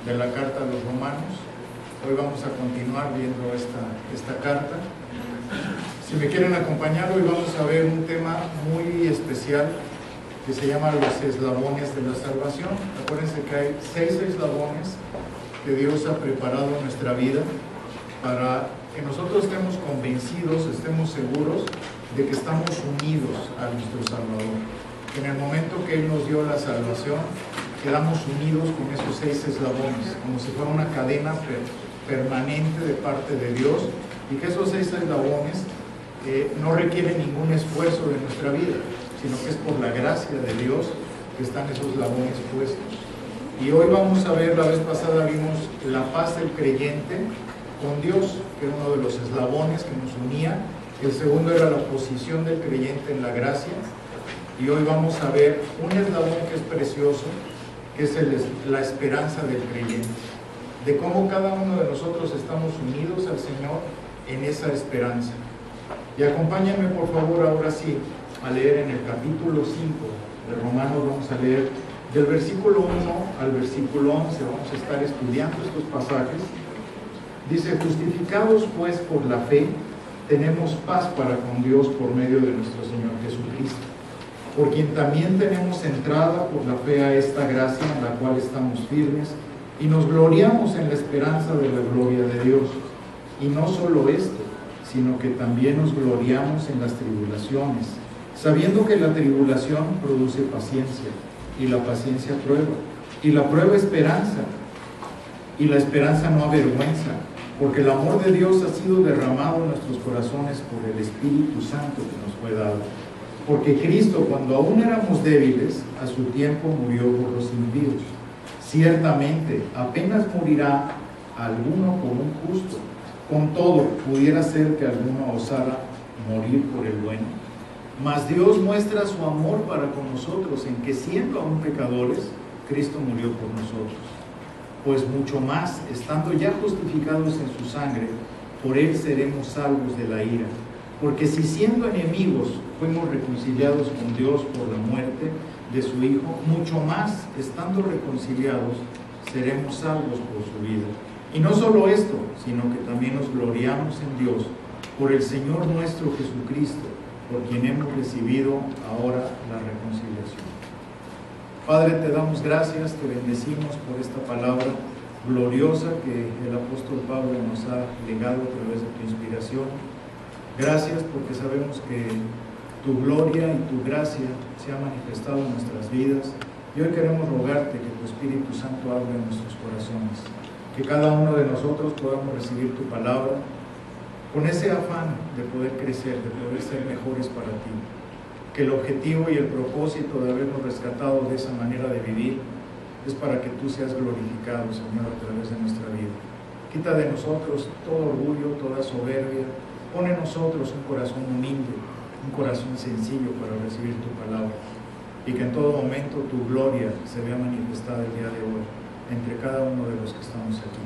de la carta a los Romanos. Hoy vamos a continuar viendo esta carta. Si me quieren acompañar, hoy vamos a ver un tema muy especial que se llama los eslabones de la salvación. Acuérdense que hay 6 eslabones que Dios ha preparado en nuestra vida para que nosotros estemos convencidos, estemos seguros de que estamos unidos a nuestro Salvador. En el momento que Él nos dio la salvación, quedamos unidos con esos 6 eslabones, como si fuera una cadena permanente de parte de Dios, y que esos 6 eslabones no requieren ningún esfuerzo de nuestra vida, sino que es por la gracia de Dios que están esos eslabones puestos. Y hoy vamos a ver, la vez pasada vimos la paz del creyente con Dios, que era uno de los eslabones que nos unía. El segundo era la posición del creyente en la gracia. Y hoy vamos a ver un eslabón que es precioso, que es la esperanza del creyente, de cómo cada uno de nosotros estamos unidos al Señor en esa esperanza. Y acompáñenme por favor ahora sí a leer en el capítulo 5 de Romanos. Vamos a leer del versículo 1 al versículo 11, vamos a estar estudiando estos pasajes. Dice: justificados pues por la fe, tenemos paz para con Dios por medio de nuestro Señor Jesucristo, por quien también tenemos entrada por la fe a esta gracia en la cual estamos firmes y nos gloriamos en la esperanza de la gloria de Dios. Y no solo esto, sino que también nos gloriamos en las tribulaciones, sabiendo que la tribulación produce paciencia, y la paciencia prueba, y la prueba esperanza, y la esperanza no avergüenza, porque el amor de Dios ha sido derramado en nuestros corazones por el Espíritu Santo que nos fue dado. Porque Cristo, cuando aún éramos débiles, a su tiempo murió por los impíos. Ciertamente, apenas morirá alguno por un justo. Con todo, pudiera ser que alguno osara morir por el bueno. Mas Dios muestra su amor para con nosotros en que, siendo aún pecadores, Cristo murió por nosotros. Pues mucho más, estando ya justificados en su sangre, por Él seremos salvos de la ira. Porque si siendo enemigos fuimos reconciliados con Dios por la muerte de su Hijo, mucho más, estando reconciliados, seremos salvos por su vida. Y no solo esto, sino que también nos gloriamos en Dios por el Señor nuestro Jesucristo, por quien hemos recibido ahora la reconciliación. Padre, te damos gracias, te bendecimos por esta palabra gloriosa que el apóstol Pablo nos ha legado a través de tu inspiración. Gracias porque sabemos que tu gloria y tu gracia se ha manifestado en nuestras vidas, y hoy queremos rogarte que tu Espíritu Santo hable en nuestros corazones, que cada uno de nosotros podamos recibir tu palabra con ese afán de poder crecer, de poder ser mejores para ti, que el objetivo y el propósito de habernos rescatado de esa manera de vivir es para que tú seas glorificado, Señor, a través de nuestra vida. Quita de nosotros todo orgullo, toda soberbia. Pon en nosotros un corazón humilde, un corazón sencillo para recibir tu palabra, y que en todo momento tu gloria se vea manifestada el día de hoy entre cada uno de los que estamos aquí.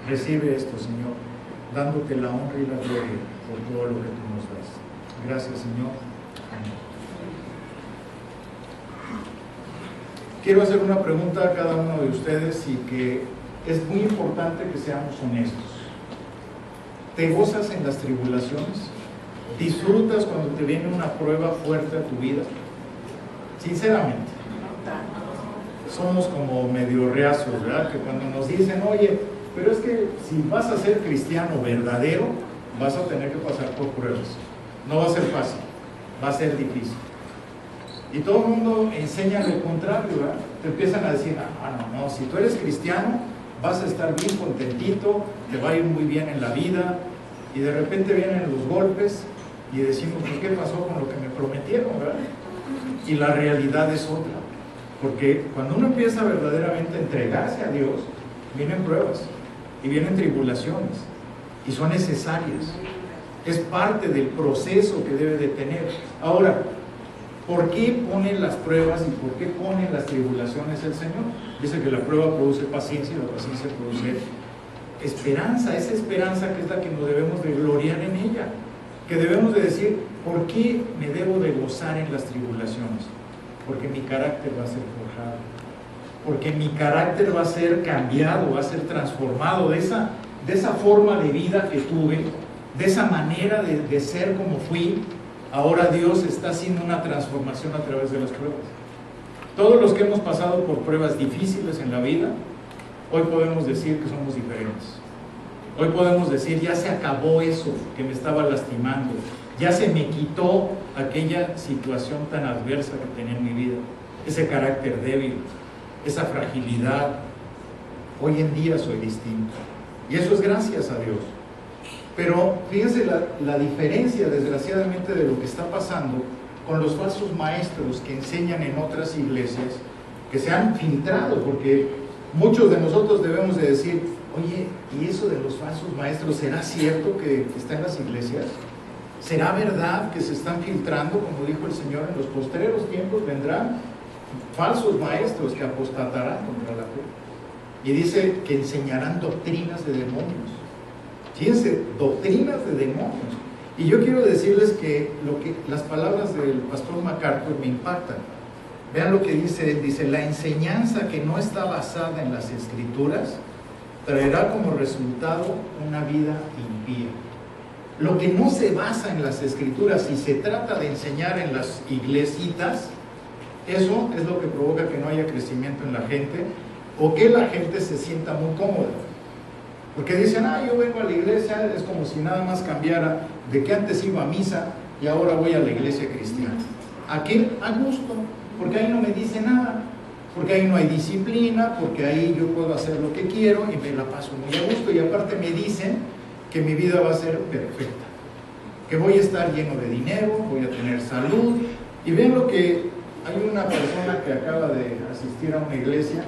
Recibe esto, Señor, dándote la honra y la gloria por todo lo que tú nos das. Gracias, Señor. Amén. Quiero hacer una pregunta a cada uno de ustedes, y que es muy importante que seamos honestos. ¿Te gozas en las tribulaciones? ¿Disfrutas cuando te viene una prueba fuerte a tu vida? Sinceramente, somos como medio reacios, ¿verdad? Que cuando nos dicen, oye, pero es que si vas a ser cristiano verdadero, vas a tener que pasar por pruebas. No va a ser fácil, va a ser difícil. Y todo el mundo enseña lo contrario, ¿verdad? Te empiezan a decir, no, si tú eres cristiano, vas a estar bien contentito, te va a ir muy bien en la vida, y de repente vienen los golpes y decimos, ¿qué pasó con lo que me prometieron, verdad? Y la realidad es otra, porque cuando uno empieza verdaderamente a entregarse a Dios, vienen pruebas y vienen tribulaciones, y son necesarias, es parte del proceso que debe de tener. Ahora, ¿por qué pone las pruebas y por qué pone las tribulaciones el Señor? Dice que la prueba produce paciencia, y la paciencia produce esperanza. Esa esperanza que es la que nos debemos de gloriar en ella, que debemos de decir, ¿por qué me debo de gozar en las tribulaciones? Porque mi carácter va a ser forjado, porque mi carácter va a ser cambiado, va a ser transformado de esa forma de vida que tuve, de esa manera de ser como fui. Ahora Dios está haciendo una transformación a través de las pruebas. Todos los que hemos pasado por pruebas difíciles en la vida, hoy podemos decir que somos diferentes. Hoy podemos decir, ya se acabó eso que me estaba lastimando, ya se me quitó aquella situación tan adversa que tenía en mi vida, ese carácter débil, esa fragilidad. Hoy en día soy distinto. Y eso es gracias a Dios. Pero fíjense la diferencia, desgraciadamente, de lo que está pasando con los falsos maestros que enseñan en otras iglesias, que se han filtrado, porque muchos de nosotros debemos de decir, oye, ¿y eso de los falsos maestros será cierto que está en las iglesias? ¿Será verdad que se están filtrando, como dijo el Señor, en los postreros tiempos vendrán falsos maestros que apostatarán contra la fe? Y dice que enseñarán doctrinas de demonios. Fíjense, doctrinas de demonios. Y yo quiero decirles que las palabras del pastor MacArthur me impactan. Vean lo que dice él. Dice, la enseñanza que no está basada en las Escrituras traerá como resultado una vida impía. Lo que no se basa en las Escrituras y se trata de enseñar en las iglesitas, eso es lo que provoca que no haya crecimiento en la gente, o que la gente se sienta muy cómoda. Porque dicen, yo vengo a la iglesia, es como si nada más cambiara de que antes iba a misa y ahora voy a la iglesia cristiana. Aquí a gusto, porque ahí no me dice nada, porque ahí no hay disciplina, porque ahí yo puedo hacer lo que quiero y me la paso muy a gusto. Y aparte me dicen que mi vida va a ser perfecta, que voy a estar lleno de dinero, voy a tener salud. Y ven lo que hay una persona que acaba de asistir a una iglesia,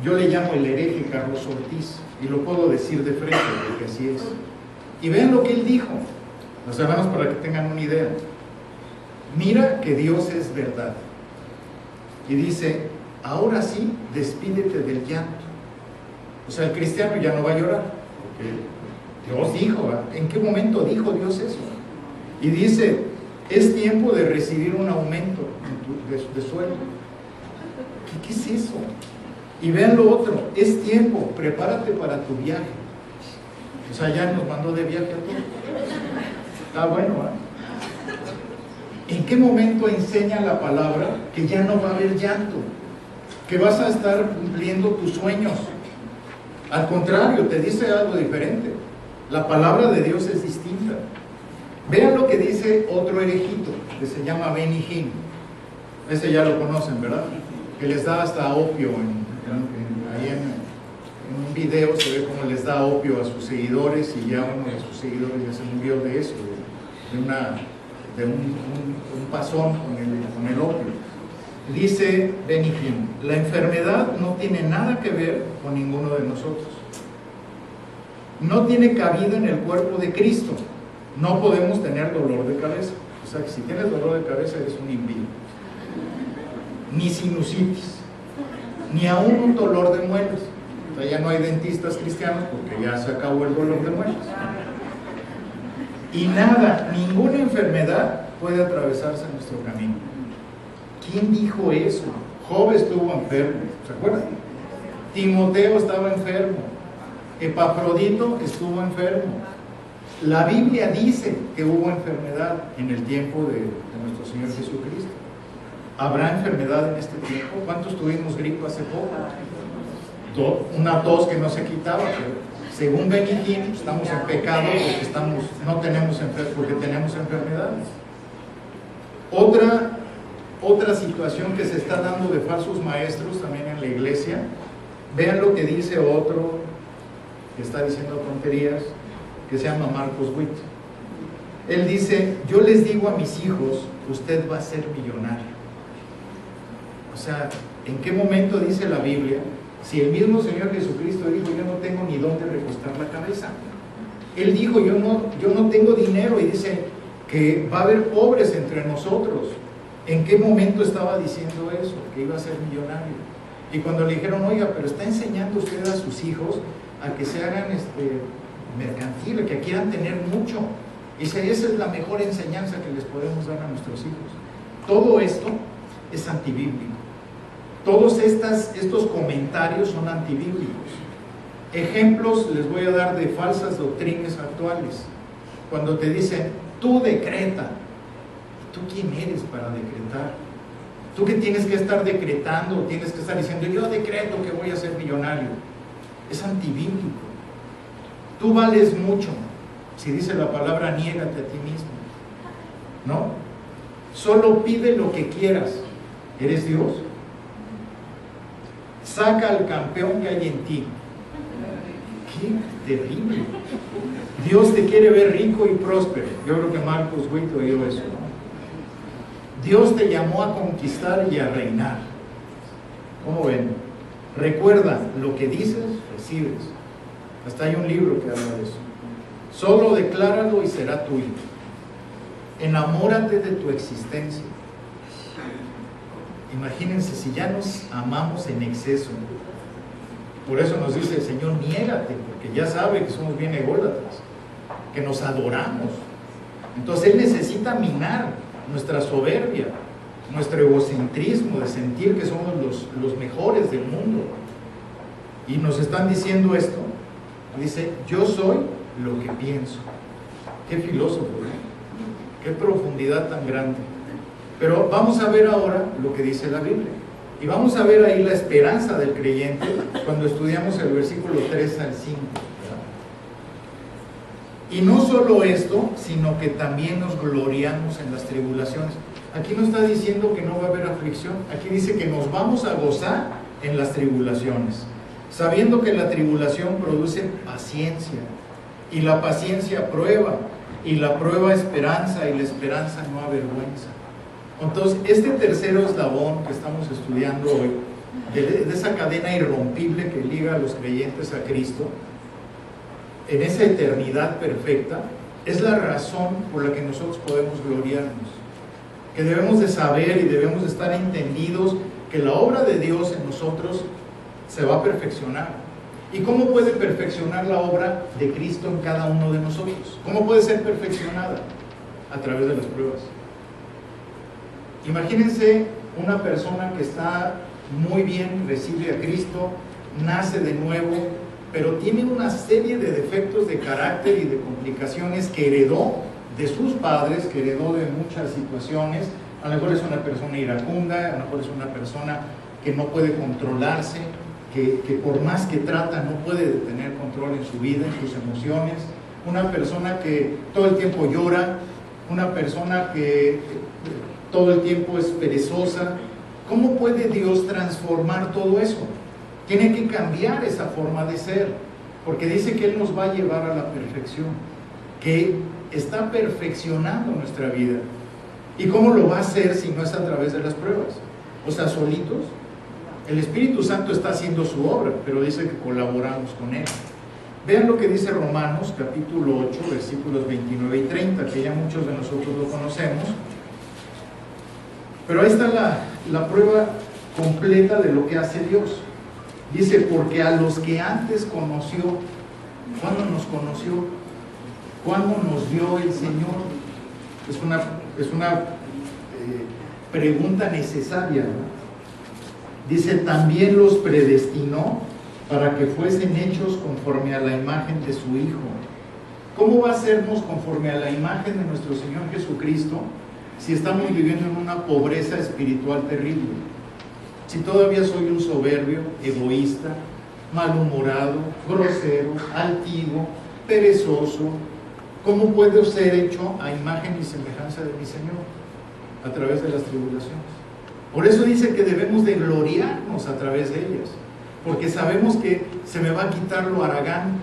yo le llamo el hereje Carlos Ortiz, y lo puedo decir de frente, porque así es. Y vean lo que él dijo, los hermanos, para que tengan una idea. Mira que Dios es verdad. Y dice, ahora sí, despídete del llanto. O sea, el cristiano ya no va a llorar, porque Dios dijo, ¿en qué momento dijo Dios eso? Y dice, es tiempo de recibir un aumento de sueldo. ¿Qué es eso? Y vean lo otro, es tiempo, prepárate para tu viaje. O sea, ya nos mandó de viaje a todos. Está bueno, ¿En qué momento enseña la palabra que ya no va a haber llanto? Que vas a estar cumpliendo tus sueños. Al contrario, te dice algo diferente. La palabra de Dios es distinta. Vean lo que dice otro herejito, que se llama Benny Hinn. Ese ya lo conocen, ¿verdad? Que les da hasta opio ahí en un video se ve cómo les da opio a sus seguidores, y ya uno de sus seguidores ya se murió de eso, de un pasón con el opio. Dice Benny Hinn, la enfermedad no tiene nada que ver con ninguno de nosotros. No tiene cabida en el cuerpo de Cristo. No podemos tener dolor de cabeza. O sea que si tienes dolor de cabeza eres un impío. Ni sinusitis, ni aún un dolor de muelas. O sea, ya no hay dentistas cristianos porque ya se acabó el dolor de muelas. Y nada, ninguna enfermedad puede atravesarse en nuestro camino. ¿Quién dijo eso? Job estuvo enfermo, ¿se acuerdan? Timoteo estaba enfermo, Epafrodito estuvo enfermo. La Biblia dice que hubo enfermedad en el tiempo de nuestro Señor Jesucristo. ¿Habrá enfermedad en este tiempo? ¿Cuántos tuvimos gripe hace poco? Una tos que no se quitaba, pero según Benny Hinn, estamos en pecado porque tenemos enfermedades. Otra situación que se está dando de falsos maestros también en la iglesia. Vean lo que dice otro que está diciendo tonterías, que se llama Marcos Witt. Él dice, yo les digo a mis hijos, usted va a ser millonario. O sea, ¿en qué momento dice la Biblia? Si el mismo Señor Jesucristo dijo, yo no tengo ni dónde recostar la cabeza. Él dijo, yo no tengo dinero, y dice que va a haber pobres entre nosotros. ¿En qué momento estaba diciendo eso? Que iba a ser millonario. Y cuando le dijeron, oiga, pero está enseñando usted a sus hijos a que se hagan mercantiles, que quieran tener mucho. Dice, esa es la mejor enseñanza que les podemos dar a nuestros hijos. Todo esto es antibíblico. Todos estos comentarios son antibíblicos. Ejemplos les voy a dar de falsas doctrinas actuales. Cuando te dicen, tú decreta. ¿Tú quién eres para decretar? ¿Tú que tienes que estar decretando? Tienes que estar diciendo, yo decreto que voy a ser millonario. Es antibíblico. Tú vales mucho. Si dice la palabra, niégate a ti mismo. ¿No? Solo pide lo que quieras. ¿Eres Dios? Saca al campeón que hay en ti. ¡Qué terrible! Dios te quiere ver rico y próspero. Yo creo que Marcos Witt oyó eso, ¿no? Dios te llamó a conquistar y a reinar. ¿Cómo ven? Recuerda, lo que dices, recibes. Hasta hay un libro que habla de eso. Solo decláralo y será tuyo. Enamórate de tu existencia. Imagínense si ya nos amamos en exceso. Por eso nos dice el Señor, niégate, porque ya sabe que somos bien ególatras, que nos adoramos. Entonces Él necesita minar nuestra soberbia, nuestro egocentrismo de sentir que somos los mejores del mundo. Y nos están diciendo esto. Dice, yo soy lo que pienso. Qué filósofo, ¿eh? Qué profundidad tan grande. Pero vamos a ver ahora lo que dice la Biblia. Y vamos a ver ahí la esperanza del creyente cuando estudiamos el versículo 3 al 5. Y no solo esto, sino que también nos gloriamos en las tribulaciones. Aquí no está diciendo que no va a haber aflicción. Aquí dice que nos vamos a gozar en las tribulaciones, sabiendo que la tribulación produce paciencia, y la paciencia prueba, y la prueba esperanza, y la esperanza no avergüenza. Entonces, este tercero eslabón que estamos estudiando hoy, de esa cadena irrompible que liga a los creyentes a Cristo, en esa eternidad perfecta, es la razón por la que nosotros podemos gloriarnos. Que debemos de saber y debemos de estar entendidos que la obra de Dios en nosotros se va a perfeccionar. ¿Y cómo puede perfeccionar la obra de Cristo en cada uno de nosotros? ¿Cómo puede ser perfeccionada? A través de las pruebas. Imagínense una persona que está muy bien, recibe a Cristo, nace de nuevo, pero tiene una serie de defectos de carácter y de complicaciones que heredó de sus padres, que heredó de muchas situaciones. A lo mejor es una persona iracunda, a lo mejor es una persona que no puede controlarse, que por más que trata no puede tener control en su vida, en sus emociones, una persona que todo el tiempo llora, una persona que todo el tiempo es perezosa. ¿Cómo puede Dios transformar todo eso? Tiene que cambiar esa forma de ser, porque dice que Él nos va a llevar a la perfección, que está perfeccionando nuestra vida. ¿Y cómo lo va a hacer si no es a través de las pruebas? O sea, solitos. El Espíritu Santo está haciendo su obra, pero dice que colaboramos con Él. Vean lo que dice Romanos capítulo 8, versículos 29 y 30, que ya muchos de nosotros lo conocemos. Pero ahí está la prueba completa de lo que hace Dios. Dice, porque a los que antes conoció, ¿cuándo nos conoció? ¿Cuándo nos dio el Señor? Es una pregunta necesaria, ¿no? Dice, también los predestinó para que fuesen hechos conforme a la imagen de su Hijo. ¿Cómo va a sernos conforme a la imagen de nuestro Señor Jesucristo si estamos viviendo en una pobreza espiritual terrible? Si todavía soy un soberbio, egoísta, malhumorado, grosero, altivo, perezoso, ¿cómo puedo ser hecho a imagen y semejanza de mi Señor? A través de las tribulaciones. Por eso dice que debemos de gloriarnos a través de ellas, porque sabemos que se me va a quitar lo haragán,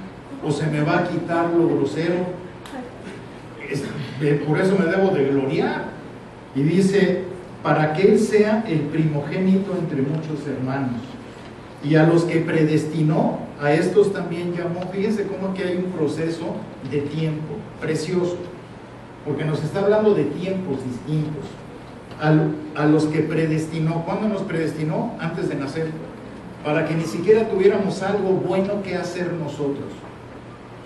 o se me va a quitar lo grosero. Por eso me debo de gloriar. Y dice, para que Él sea el primogénito entre muchos hermanos. Y a los que predestinó, a estos también llamó. Fíjense cómo aquí hay un proceso de tiempo precioso, porque nos está hablando de tiempos distintos. A los que predestinó, ¿cuándo nos predestinó? Antes de nacer, para que ni siquiera tuviéramos algo bueno que hacer nosotros,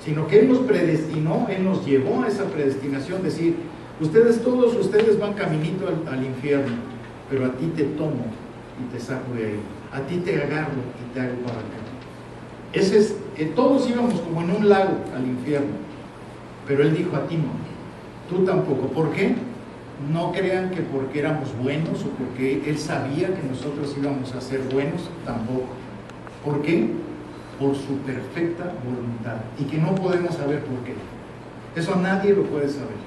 sino que Él nos predestinó, Él nos llevó a esa predestinación, decir, todos ustedes van caminito al infierno, pero a ti te tomo y te saco de ahí. A ti te agarro y te hago para acá. Ese es, todos íbamos como en un lago al infierno, pero Él dijo: a ti no, tú tampoco. ¿Por qué? No crean que porque éramos buenos o porque Él sabía que nosotros íbamos a ser buenos, tampoco. ¿Por qué? Por su perfecta voluntad, y que no podemos saber por qué. Eso nadie lo puede saber.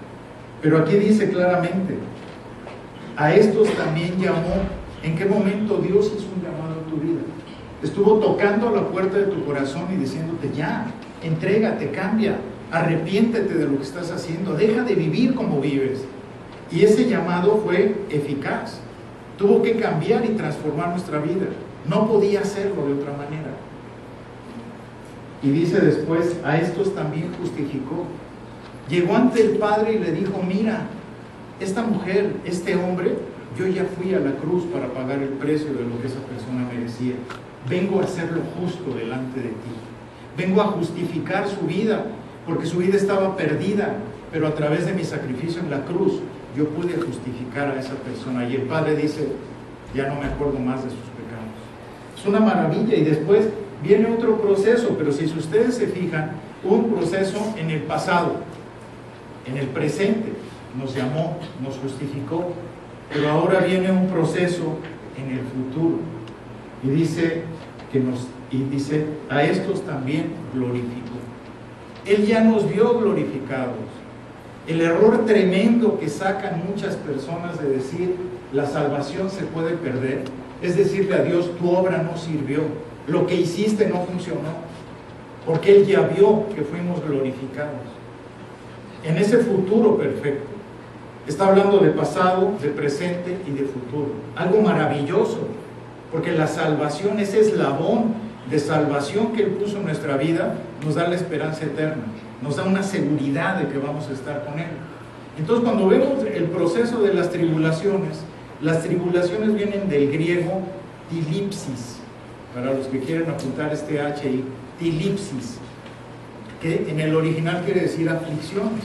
Pero aquí dice claramente: a estos también llamó. ¿En qué momento Dios hizo un llamado a tu vida? Estuvo tocando la puerta de tu corazón y diciéndote: ya, entrégate, cambia, arrepiéntete de lo que estás haciendo, deja de vivir como vives. Y ese llamado fue eficaz. Tuvo que cambiar y transformar nuestra vida. No podía hacerlo de otra manera. Y dice después: a estos también justificó. Llegó ante el Padre y le dijo: mira, esta mujer, este hombre, yo ya fui a la cruz para pagar el precio de lo que esa persona merecía. Vengo a hacer lo justo delante de ti. Vengo a justificar su vida, porque su vida estaba perdida, pero a través de mi sacrificio en la cruz, yo pude justificar a esa persona. Y el Padre dice: ya no me acuerdo más de sus pecados. Es una maravilla. Y después viene otro proceso, pero si ustedes se fijan, hubo un proceso en el pasado, en el presente. Nos llamó, nos justificó, pero ahora viene un proceso en el futuro. Y dice a estos también glorificó. Él ya nos vio glorificados. El error tremendo que sacan muchas personas de decir: la salvación se puede perder, es decirle a Dios: tu obra no sirvió, lo que hiciste no funcionó, porque Él ya vio que fuimos glorificados en ese futuro perfecto. Está hablando de pasado, de presente y de futuro. Algo maravilloso, porque la salvación, ese eslabón de salvación que Él puso en nuestra vida, nos da la esperanza eterna, nos da una seguridad de que vamos a estar con Él. Entonces, cuando vemos el proceso de las tribulaciones vienen del griego tilipsis, para los que quieren apuntar este HI, tilipsis, que en el original quiere decir aflicciones.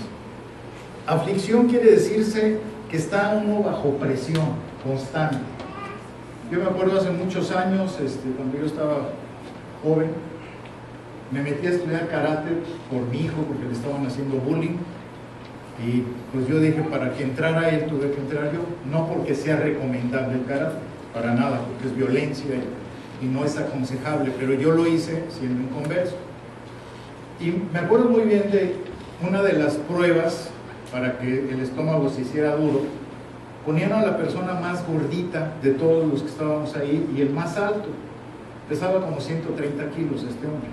Aflicción quiere decirse que está uno bajo presión constante. Yo me acuerdo hace muchos años, cuando yo estaba joven, me metí a estudiar karate por mi hijo, porque le estaban haciendo bullying. Y pues yo dije: para que entrara él, tuve que entrar yo. No porque sea recomendable el karate, para nada, porque es violencia y no es aconsejable, pero yo lo hice siendo inconverso. Y me acuerdo muy bien de una de las pruebas para que el estómago se hiciera duro. Ponían a la persona más gordita de todos los que estábamos ahí y el más alto. Pesaba como 130 kilos este hombre.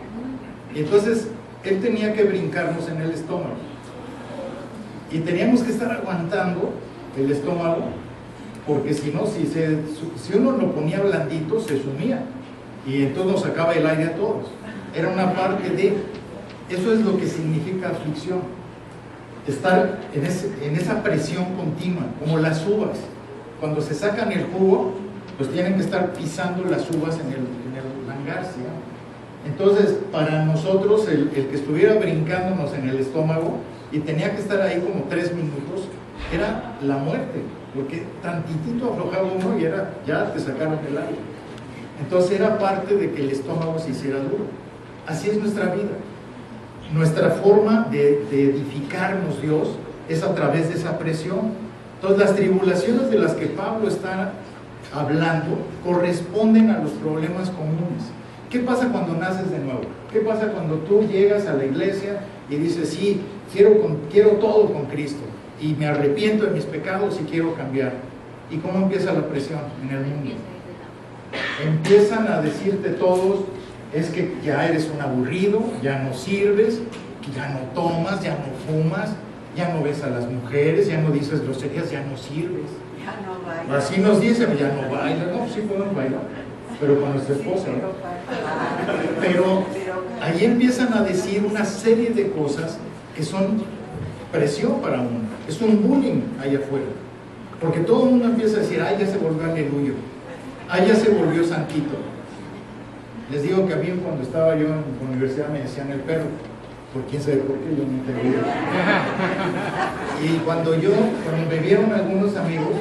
Y entonces él tenía que brincarnos en el estómago. Y teníamos que estar aguantando el estómago, porque si no, si uno lo ponía blandito, se sumía. Y entonces nos sacaba el aire a todos. Era una parte de... Eso es lo que significa aflicción. Estar en esa presión continua, como las uvas. Cuando se sacan el jugo, pues tienen que estar pisando las uvas en el hangar, ¿sí? Entonces, para nosotros, el que estuviera brincándonos en el estómago y tenía que estar ahí como 3 minutos, era la muerte, porque tantitito aflojaba uno y ya te sacaron el aire. Entonces era parte de que el estómago se hiciera duro. Así es nuestra vida. Nuestra forma de edificarnos Dios es a través de esa presión. Entonces las tribulaciones de las que Pablo está hablando corresponden a los problemas comunes. ¿Qué pasa cuando naces de nuevo? ¿Qué pasa cuando tú llegas a la iglesia y dices: sí, quiero todo con Cristo y me arrepiento de mis pecados y quiero cambiar? ¿Y cómo empieza la presión en el mundo? Empiezan a decirte todos: es que ya eres un aburrido, ya no sirves, ya no tomas, ya no fumas, ya no ves a las mujeres, ya no dices groserías, ya no sirves. Ya no bailas. Así nos dicen: ya no bailas. No, sí podemos bailar, pero con nuestra esposa, ¿no? Pero ahí empiezan a decir una serie de cosas que son presión para uno. Es un bullying allá afuera, porque todo el mundo empieza a decir: ay, ya se volvió aleluyo, ay, ya se volvió santito. Les digo que a mí, cuando estaba yo en la universidad, me decían el perro, por quién sabe por qué, yo no tengo idea. Y cuando me vieron algunos amigos,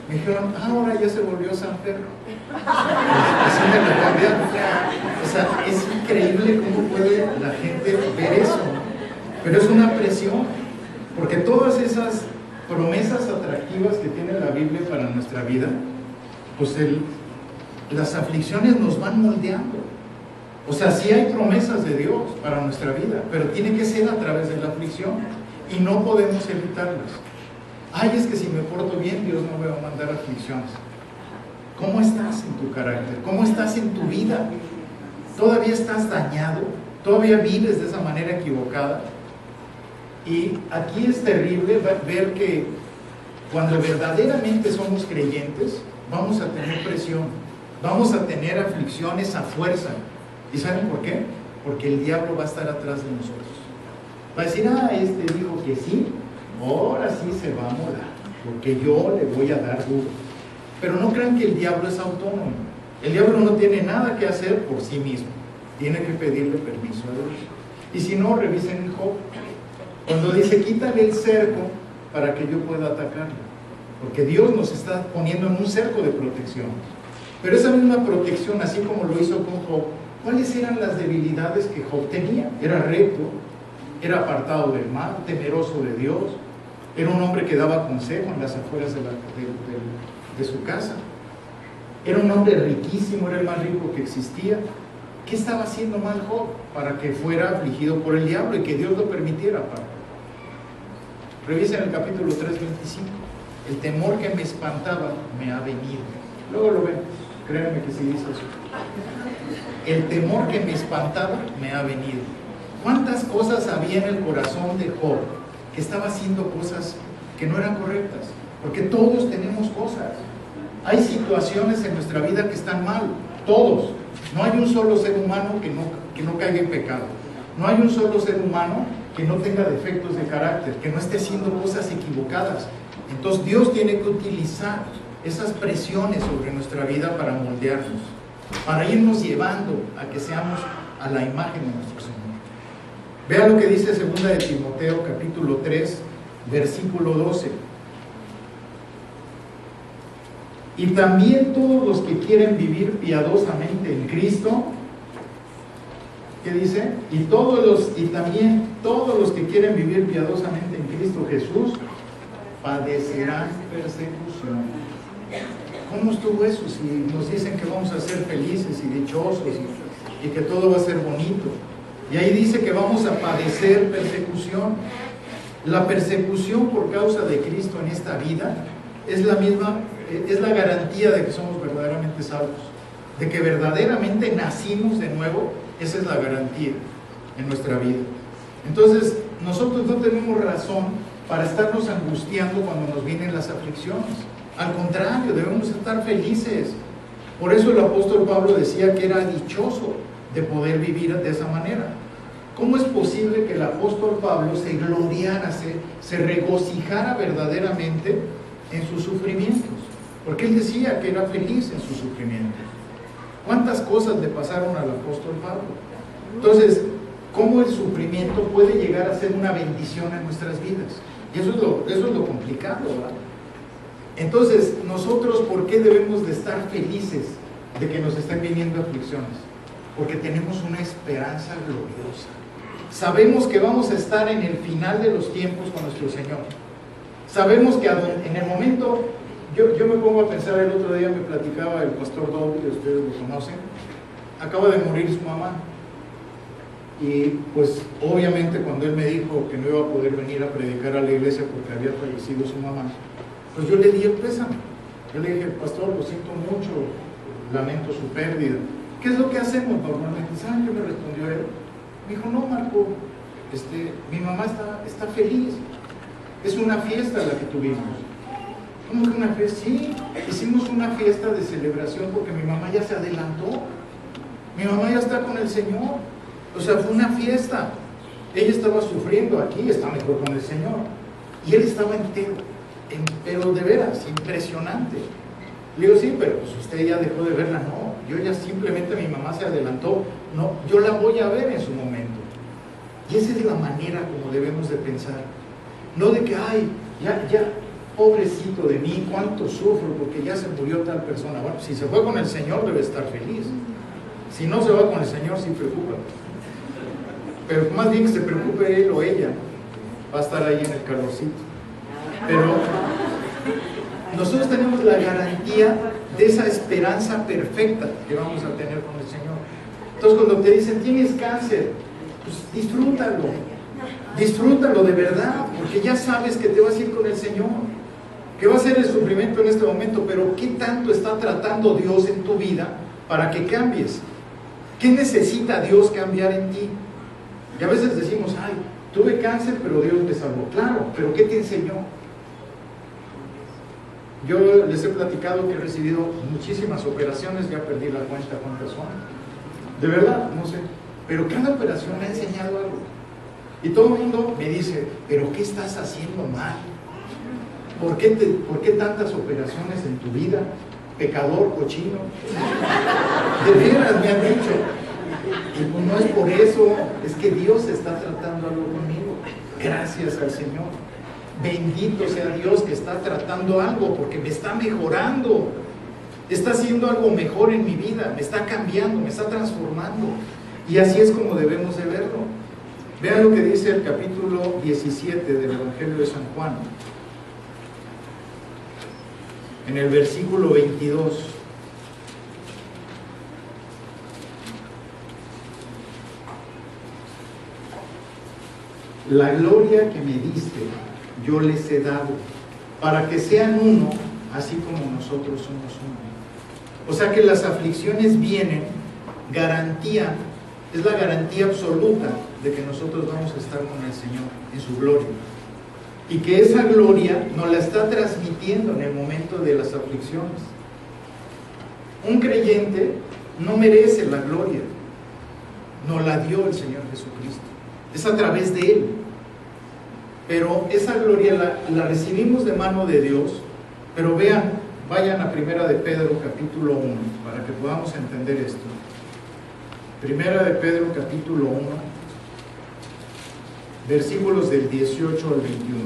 Me dijeron, ahora ya se volvió San Pedro. Así me lo cambiaron. O sea, es increíble cómo puede la gente ver eso, ¿no? Pero es una presión, porque todas esas promesas atractivas que tiene la Biblia para nuestra vida, pues las aflicciones nos van moldeando. O sea, sí hay promesas de Dios para nuestra vida, pero tiene que ser a través de la aflicción y no podemos evitarlas. Ay, es que si me porto bien, Dios no me va a mandar aflicciones. ¿Cómo estás en tu carácter? ¿Cómo estás en tu vida? ¿Todavía estás dañado? ¿Todavía vives de esa manera equivocada? Y aquí es terrible ver que cuando verdaderamente somos creyentes, vamos a tener presión, vamos a tener aflicciones a fuerza. ¿Y saben por qué? Porque el diablo va a estar atrás de nosotros. Va a decir, este dijo que sí, ahora sí se va a molar, porque yo le voy a dar duro. Pero no crean que el diablo es autónomo. El diablo no tiene nada que hacer por sí mismo. Tiene que pedirle permiso a Dios. Y si no, revisen Job. Cuando dice, quítale el cerco para que yo pueda atacarlo. Porque Dios nos está poniendo en un cerco de protección. Pero esa misma protección, así como lo hizo con Job, ¿cuáles eran las debilidades que Job tenía? Era recto, era apartado del mal, temeroso de Dios, era un hombre que daba consejo en las afueras de su casa, era un hombre riquísimo, era el más rico que existía. ¿Qué estaba haciendo mal Job para que fuera afligido por el diablo y que Dios lo permitiera? Revisen el capítulo 3:25. El temor que me espantaba me ha venido. Luego lo ven, créanme que sí dice eso. El temor que me espantaba me ha venido. ¿Cuántas cosas había en el corazón de Job que estaba haciendo cosas que no eran correctas? Porque todos tenemos cosas. Hay situaciones en nuestra vida que están mal, todos. No hay un solo ser humano que no caiga en pecado. No hay un solo ser humano que no tenga defectos de carácter, que no esté haciendo cosas equivocadas. Entonces Dios tiene que utilizar esas presiones sobre nuestra vida para moldearnos, para irnos llevando a que seamos a la imagen de nuestro Señor. Vea lo que dice 2 de Timoteo capítulo 3, versículo 12. Y también todos los que quieren vivir piadosamente en Cristo, ¿qué dice? Y también todos los que quieren vivir piadosamente en Cristo Jesús padecerán persecución. ¿Cómo estuvo eso? Si nos dicen que vamos a ser felices y dichosos y que todo va a ser bonito. Y ahí dice que vamos a padecer persecución. La persecución por causa de Cristo en esta vida es la garantía de que somos verdaderamente salvos, de que verdaderamente nacimos de nuevo. Esa es la garantía en nuestra vida. Entonces, nosotros no tenemos razón para estarnos angustiando cuando nos vienen las aflicciones. Al contrario, debemos estar felices. Por eso el apóstol Pablo decía que era dichoso de poder vivir de esa manera. ¿Cómo es posible que el apóstol Pablo se gloriara, se regocijara verdaderamente en sus sufrimientos? Porque él decía que era feliz en sus sufrimientos. ¿Cuántas cosas le pasaron al apóstol Pablo? Entonces, ¿cómo el sufrimiento puede llegar a ser una bendición en nuestras vidas? Y eso es lo complicado, ¿verdad? Entonces, nosotros, ¿por qué debemos de estar felices de que nos estén viniendo aflicciones? Porque tenemos una esperanza gloriosa. Sabemos que vamos a estar en el final de los tiempos con nuestro Señor. Sabemos que en el momento, yo me pongo a pensar, el otro día me platicaba el pastor Doble, ustedes lo conocen, acaba de morir su mamá. Y pues obviamente cuando él me dijo que no iba a poder venir a predicar a la iglesia porque había fallecido su mamá, pues yo le di el pésame. Yo le dije, pastor, lo siento mucho, lamento su pérdida. ¿Qué es lo que hacemos normalmente? ¿Saben qué me respondió él? Me dijo, no, Marco, mi mamá está feliz. Es una fiesta la que tuvimos. ¿Cómo que una fiesta? Sí, hicimos una fiesta de celebración porque mi mamá ya se adelantó. Mi mamá ya está con el Señor. O sea, fue una fiesta. Ella estaba sufriendo aquí, está mejor con el Señor. Y él estaba entero, pero de veras, impresionante. Le digo, sí, pero pues usted ya dejó de verla. No, yo ya simplemente, mi mamá se adelantó. No, yo la voy a ver en su momento. Y esa es la manera como debemos de pensar. No de que, ay, ya pobrecito de mí, cuánto sufro porque ya se murió tal persona. Bueno, si se fue con el Señor debe estar feliz. Si no se va con el Señor, sí preocupa. Pero más bien que se preocupe él o ella, va a estar ahí en el calorcito. Pero nosotros tenemos la garantía de esa esperanza perfecta que vamos a tener con el Señor. Entonces cuando te dicen tienes cáncer, pues disfrútalo de verdad, porque ya sabes que te vas a ir con el Señor, que va a ser el sufrimiento en este momento, pero ¿qué tanto está tratando Dios en tu vida para que cambies? ¿Qué necesita Dios cambiar en ti? Y a veces decimos, ay, tuve cáncer, pero Dios me salvó. Claro, pero ¿qué te enseñó? Yo les he platicado que he recibido muchísimas operaciones, ya perdí la cuenta cuántas son. De verdad, no sé. Pero cada operación me ha enseñado algo. Y todo el mundo me dice, ¿pero qué estás haciendo mal? ¿Por qué tantas operaciones en tu vida? Pecador, cochino. De veras me han dicho. Y pues no es por eso, es que Dios está tratando algo conmigo. Gracias al Señor. Bendito sea Dios que está tratando algo, porque me está mejorando, está haciendo algo mejor en mi vida, me está cambiando, me está transformando. Y así es como debemos de verlo. Vean lo que dice el capítulo 17 del Evangelio de San Juan, en el versículo 22. La gloria que me diste yo les he dado, para que sean uno, así como nosotros somos uno. O sea que las aflicciones vienen, garantía, es la garantía absoluta de que nosotros vamos a estar con el Señor en su gloria. Y que esa gloria nos la está transmitiendo en el momento de las aflicciones. Un creyente no merece la gloria, nos la dio el Señor Jesucristo. Es a través de Él. Pero esa gloria la recibimos de mano de Dios. Pero vean, vayan a Primera de Pedro capítulo 1 para que podamos entender esto. Primera de Pedro capítulo 1, versículos del 18 al 21.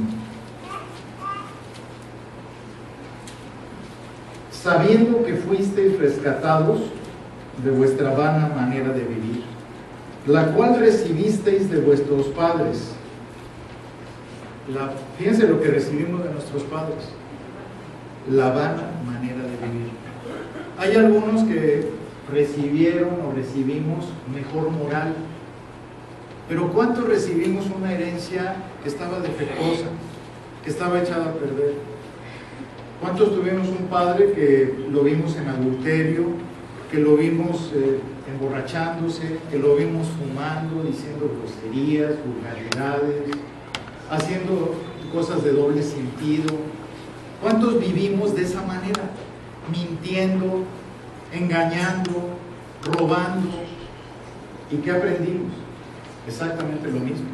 Sabiendo que fuisteis rescatados de vuestra vana manera de vivir, la cual recibisteis de vuestros padres. Fíjense lo que recibimos de nuestros padres, la vana manera de vivir. Hay algunos que recibieron o recibimos mejor moral, pero ¿cuántos recibimos una herencia que estaba defectuosa, que estaba echada a perder? ¿Cuántos tuvimos un padre que lo vimos en adulterio, que lo vimos emborrachándose, que lo vimos fumando, diciendo groserías, vulgaridades, haciendo cosas de doble sentido? ¿Cuántos vivimos de esa manera? Mintiendo, engañando, robando. ¿Y qué aprendimos? Exactamente lo mismo.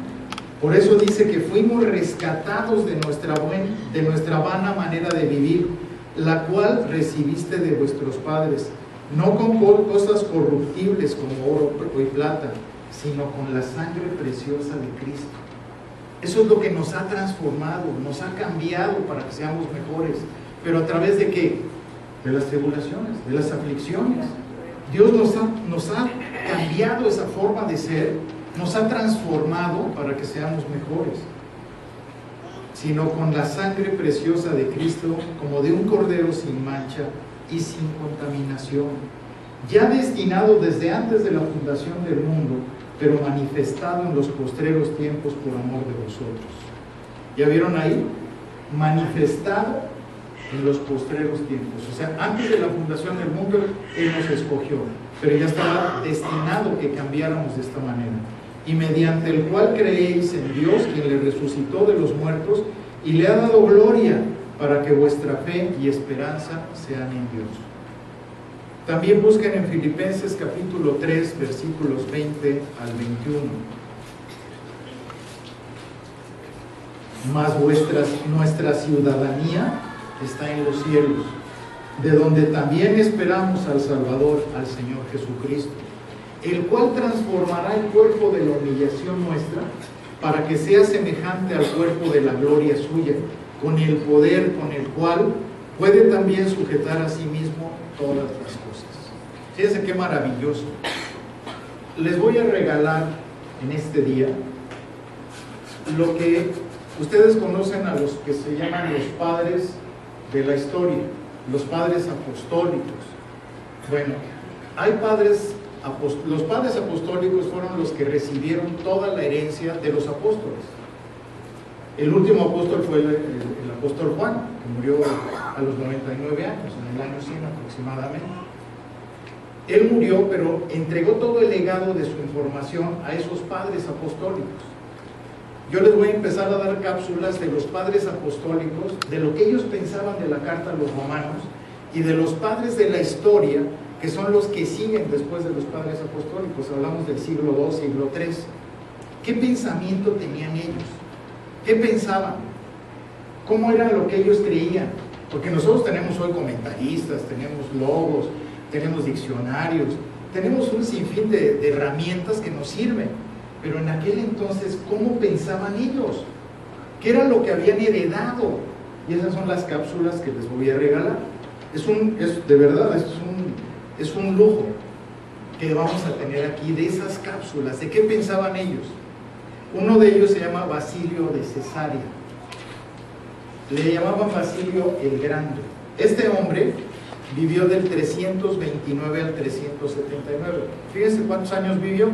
Por eso dice que fuimos rescatados de nuestra vana manera de vivir, la cual recibiste de vuestros padres, no con cosas corruptibles como oro y plata, sino con la sangre preciosa de Cristo. Eso es lo que nos ha transformado, nos ha cambiado para que seamos mejores. ¿Pero a través de qué? De las tribulaciones, de las aflicciones. Dios nos ha cambiado esa forma de ser, nos ha transformado para que seamos mejores. Sino con la sangre preciosa de Cristo, como de un cordero sin mancha y sin contaminación, ya destinado desde antes de la fundación del mundo, pero manifestado en los postreros tiempos por amor de vosotros. ¿Ya vieron ahí? Manifestado en los postreros tiempos. O sea, antes de la fundación del mundo, Él nos escogió, pero ya estaba destinado que cambiáramos de esta manera. Y mediante el cual creéis en Dios, quien le resucitó de los muertos y le ha dado gloria, para que vuestra fe y esperanza sean en Dios. También busquen en Filipenses capítulo 3, versículos 20 al 21. Mas nuestra ciudadanía está en los cielos, de donde también esperamos al Salvador, al Señor Jesucristo, el cual transformará el cuerpo de la humillación nuestra, para que sea semejante al cuerpo de la gloria suya, con el poder con el cual puede también sujetar a sí mismo todas las cosas. Fíjense qué maravilloso. Les voy a regalar en este día lo que ustedes conocen a los que se llaman los padres de la historia, los padres apostólicos. Bueno, hay padres, los padres apostólicos fueron los que recibieron toda la herencia de los apóstoles. El último apóstol fue el apóstol Juan, que murió a los 99 años, en el año 100 aproximadamente. Él murió, pero entregó todo el legado de su información a esos padres apostólicos. Yo les voy a empezar a dar cápsulas de los padres apostólicos, de lo que ellos pensaban de la carta a los romanos, y de los padres de la historia, que son los que siguen después de los padres apostólicos. Hablamos del siglo II, siglo III. ¿Qué pensamiento tenían ellos? ¿Qué pensaban? ¿Cómo era lo que ellos creían? Porque nosotros tenemos hoy comentaristas, tenemos logos, tenemos diccionarios, tenemos un sinfín de herramientas que nos sirven. Pero en aquel entonces, ¿cómo pensaban ellos? ¿Qué era lo que habían heredado? Y esas son las cápsulas que les voy a regalar. De verdad, es un lujo que vamos a tener aquí de esas cápsulas, de qué pensaban ellos. Uno de ellos se llama Basilio de Cesarea. Le llamaban Basilio el Grande. Este hombre vivió del 329 al 379. Fíjense cuántos años vivió.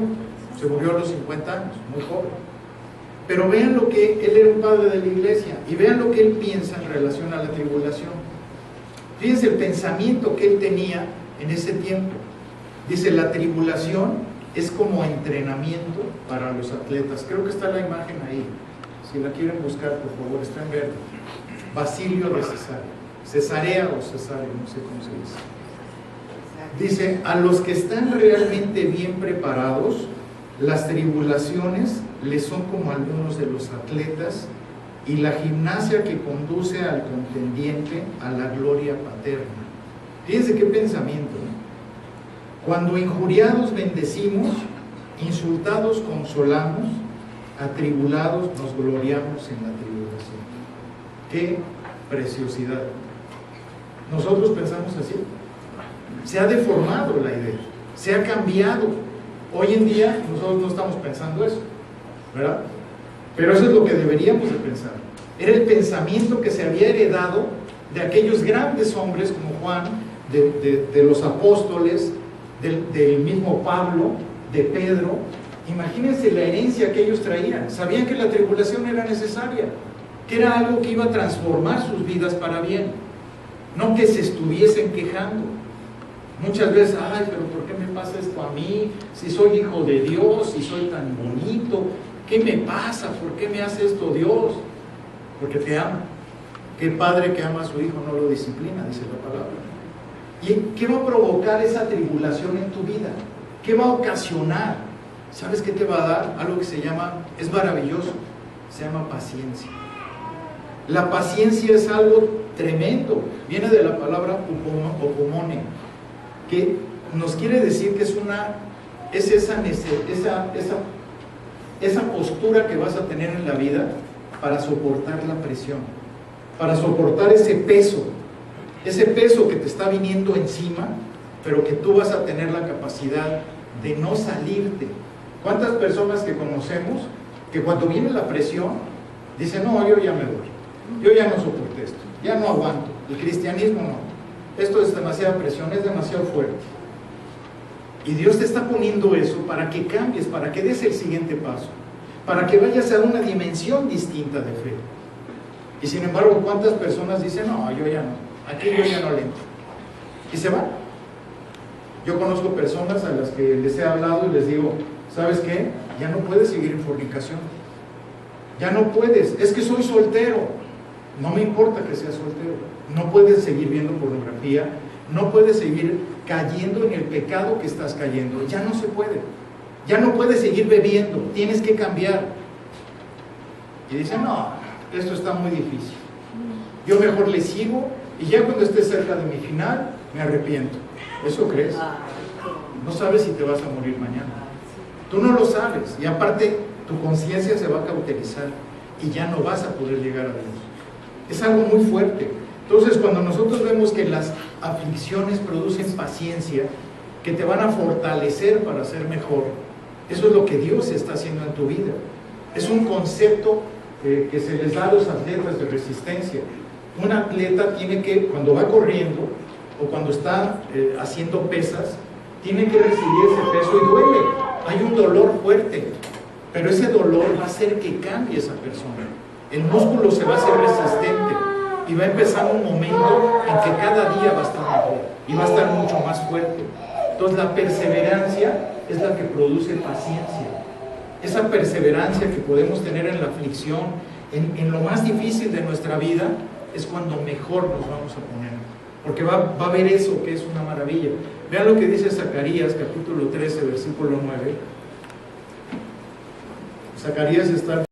Se murió a los 50 años, muy joven. Pero vean lo que él era un padre de la iglesia y vean lo que él piensa en relación a la tribulación. Fíjense el pensamiento que él tenía en ese tiempo. Dice: la tribulación es como entrenamiento para los atletas. Creo que está la imagen ahí. Si la quieren buscar, por favor, está en verde. Basilio de Cesarea. Cesarea o Cesarea, no sé cómo se dice. Dice: a los que están realmente bien preparados, las tribulaciones les son como algunos de los atletas y la gimnasia que conduce al contendiente a la gloria paterna. Fíjense qué pensamiento, ¿no? Cuando injuriados bendecimos, insultados consolamos, atribulados nos gloriamos en la tribulación. ¡Qué preciosidad! Nosotros pensamos así. Se ha deformado la idea, se ha cambiado. Hoy en día nosotros no estamos pensando eso, ¿verdad? Pero eso es lo que deberíamos de pensar. Era el pensamiento que se había heredado de aquellos grandes hombres como Juan, de los apóstoles, del mismo Pablo, de Pedro. Imagínense la herencia que ellos traían. Sabían que la tribulación era necesaria, que era algo que iba a transformar sus vidas para bien, no que se estuviesen quejando. Muchas veces: ay, pero ¿por qué me pasa esto a mí? Si soy hijo de Dios, si soy tan bonito, ¿qué me pasa? ¿Por qué me hace esto Dios? Porque te ama. ¿Qué padre que ama a su hijo no lo disciplina? Dice la palabra. ¿Y qué va a provocar esa tribulación en tu vida? ¿Qué va a ocasionar? ¿Sabes qué te va a dar? Algo que se llama, es maravilloso, se llama paciencia. La paciencia es algo tremendo. Viene de la palabra upomone, que nos quiere decir que es esa postura que vas a tener en la vida para soportar la presión, para soportar ese peso que te está viniendo encima, pero que tú vas a tener la capacidad de no salirte. ¿Cuántas personas que conocemos que cuando viene la presión dicen: no, yo ya me voy, yo ya no soporto esto, ya no aguanto, el cristianismo no, esto es demasiada presión, es demasiado fuerte? Y Dios te está poniendo eso para que cambies, para que des el siguiente paso, para que vayas a una dimensión distinta de fe. Y sin embargo, ¿cuántas personas dicen: no, yo ya no, aquí yo ya no le entro? Y se van. Yo conozco personas a las que les he hablado y les digo: ¿sabes qué? Ya no puedes seguir en fornicación. Ya no puedes, es que soy soltero. No me importa que seas soltero. No puedes seguir viendo pornografía, no puedes seguir cayendo en el pecado que estás cayendo. Ya no se puede. Ya no puedes seguir bebiendo, tienes que cambiar. Y dicen: no, esto está muy difícil, yo mejor le sigo y ya cuando esté cerca de mi final me arrepiento. ¿Eso crees? No sabes si te vas a morir mañana. Tú no lo sabes, y aparte tu conciencia se va a cauterizar y ya no vas a poder llegar a Dios. Es algo muy fuerte. Entonces, cuando nosotros vemos que las aflicciones producen paciencia, que te van a fortalecer para ser mejor, eso es lo que Dios está haciendo en tu vida. Es un concepto que se les da a los atletas de resistencia. Un atleta tiene que, cuando va corriendo o cuando está haciendo pesas, tiene que recibir ese peso y duele. Hay un dolor fuerte, pero ese dolor va a hacer que cambie esa persona. El músculo se va a hacer resistente y va a empezar un momento en que cada día va a estar mejor y va a estar mucho más fuerte. Entonces la perseverancia es la que produce paciencia. Esa perseverancia que podemos tener en la aflicción, en lo más difícil de nuestra vida, es cuando mejor nos vamos a poner. Porque va a haber eso que es una maravilla. Vean lo que dice Zacarías, capítulo 13, versículo 9. Zacarías está